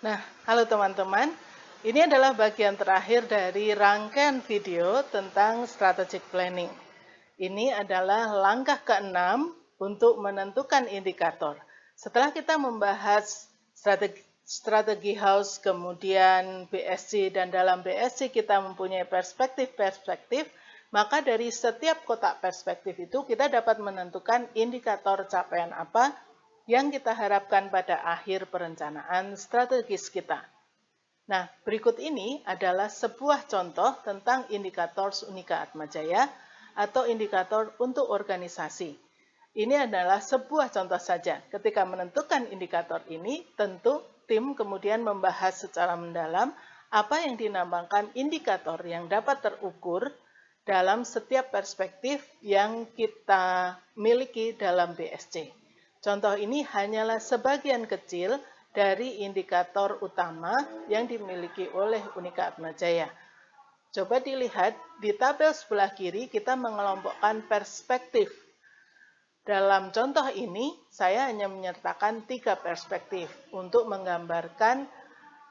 Nah, halo teman-teman. Ini adalah bagian terakhir dari rangkaian video tentang strategic planning. Ini adalah langkah ke-6 untuk menentukan indikator. Setelah kita membahas strategi house, kemudian BSC, dan dalam BSC kita mempunyai perspektif-perspektif, maka dari setiap kotak perspektif itu kita dapat menentukan indikator capaian apa yang kita harapkan pada akhir perencanaan strategis kita. Nah, berikut ini adalah sebuah contoh tentang indikator Unika Atmajaya atau indikator untuk organisasi. Ini adalah sebuah contoh saja. Ketika menentukan indikator ini, tentu tim kemudian membahas secara mendalam apa yang dinamakan indikator yang dapat terukur dalam setiap perspektif yang kita miliki dalam BSC. Contoh ini hanyalah sebagian kecil dari indikator utama yang dimiliki oleh Unika Atmajaya. Coba dilihat di tabel sebelah kiri kita mengelompokkan perspektif. Dalam contoh ini, saya hanya menyertakan 3 perspektif untuk menggambarkan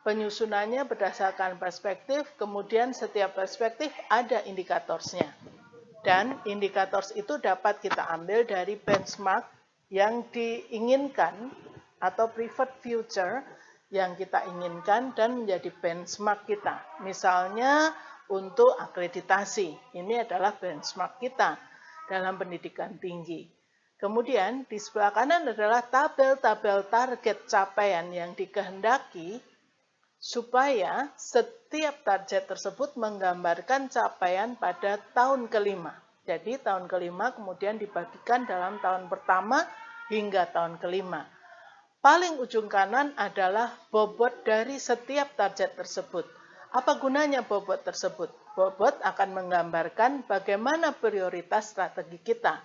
penyusunannya berdasarkan perspektif, kemudian setiap perspektif ada indikatornya. Dan indikator itu dapat kita ambil dari benchmark yang diinginkan atau preferred future yang kita inginkan dan menjadi benchmark kita. Misalnya untuk akreditasi, ini adalah benchmark kita dalam pendidikan tinggi. Kemudian di sebelah kanan adalah tabel-tabel target capaian yang dikehendaki supaya setiap target tersebut menggambarkan capaian pada tahun kelima. Jadi tahun kelima kemudian dibagikan dalam tahun pertama hingga tahun kelima. Paling ujung kanan adalah bobot dari setiap target tersebut. Apa gunanya bobot tersebut? Bobot akan menggambarkan bagaimana prioritas strategi kita.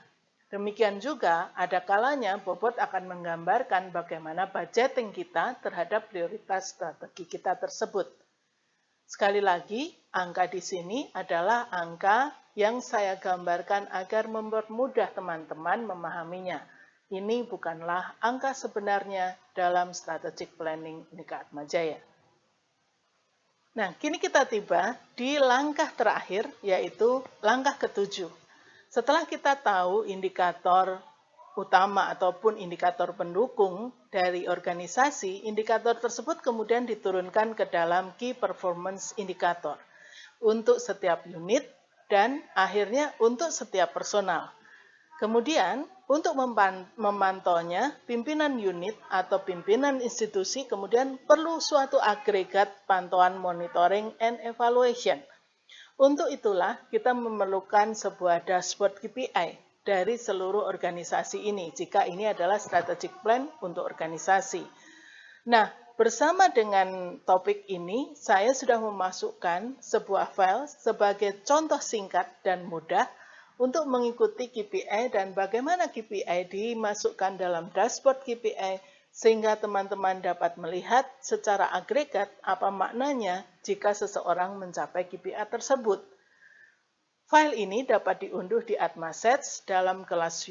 Demikian juga, ada kalanya bobot akan menggambarkan bagaimana budgeting kita terhadap prioritas strategi kita tersebut. Sekali lagi, angka di sini adalah angka yang saya gambarkan agar mempermudah teman-teman memahaminya. Ini bukanlah angka sebenarnya dalam strategic planning Unika Atmajaya. Nah, kini kita tiba di langkah terakhir, yaitu langkah ke-7. Setelah kita tahu indikator utama ataupun indikator pendukung dari organisasi, indikator tersebut kemudian diturunkan ke dalam Key Performance Indicator untuk setiap unit dan akhirnya untuk setiap personal. Kemudian, untuk memantaunya, pimpinan unit atau pimpinan institusi kemudian perlu suatu agregat pantauan monitoring and evaluation. Untuk itulah kita memerlukan sebuah dashboard KPI dari seluruh organisasi ini, jika ini adalah strategic plan untuk organisasi. Nah, bersama dengan topik ini, saya sudah memasukkan sebuah file sebagai contoh singkat dan mudah untuk mengikuti KPI dan bagaimana KPI dimasukkan dalam dashboard KPI sehingga teman-teman dapat melihat secara agregat apa maknanya jika seseorang mencapai KPI tersebut. File ini dapat diunduh di Atmasets dalam kelas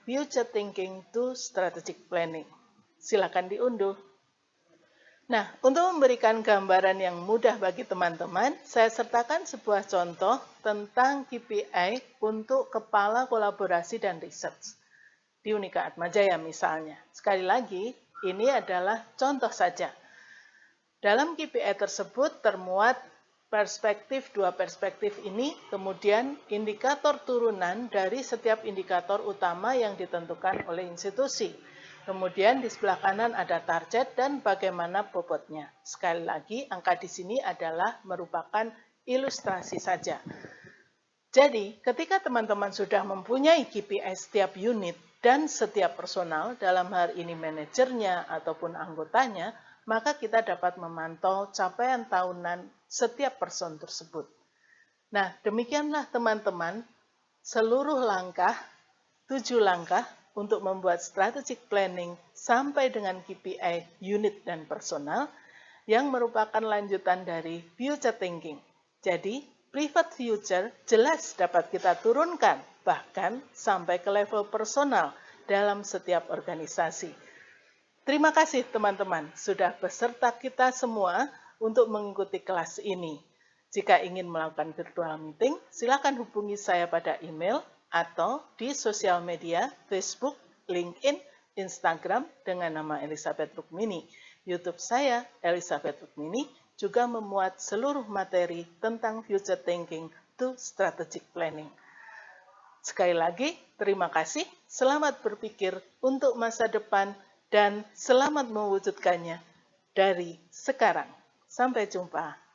Future Thinking to Strategic Planning. Silakan diunduh. Nah, untuk memberikan gambaran yang mudah bagi teman-teman, saya sertakan sebuah contoh tentang KPI untuk Kepala Kolaborasi dan Research di Unika Atmajaya misalnya. Sekali lagi, ini adalah contoh saja. Dalam KPI tersebut termuat dua perspektif ini, kemudian indikator turunan dari setiap indikator utama yang ditentukan oleh institusi. Kemudian di sebelah kanan ada target dan bagaimana bobotnya. Sekali lagi, angka di sini adalah merupakan ilustrasi saja. Jadi, ketika teman-teman sudah mempunyai KPI setiap unit dan setiap personal, dalam hal ini manajernya ataupun anggotanya, maka kita dapat memantau capaian tahunan setiap person tersebut. Nah, demikianlah teman-teman, seluruh langkah, 7 langkah untuk membuat strategic planning sampai dengan KPI unit dan personal yang merupakan lanjutan dari future thinking. Jadi, private future jelas dapat kita turunkan bahkan sampai ke level personal dalam setiap organisasi. Terima kasih teman-teman sudah beserta kita semua untuk mengikuti kelas ini. Jika ingin melakukan virtual meeting, silakan hubungi saya pada email atau di sosial media Facebook, LinkedIn, Instagram dengan nama Elizabeth Rukmini. YouTube saya, Elizabeth Rukmini, juga memuat seluruh materi tentang future thinking to strategic planning. Sekali lagi, terima kasih, selamat berpikir untuk masa depan, dan selamat mewujudkannya dari sekarang. Sampai jumpa.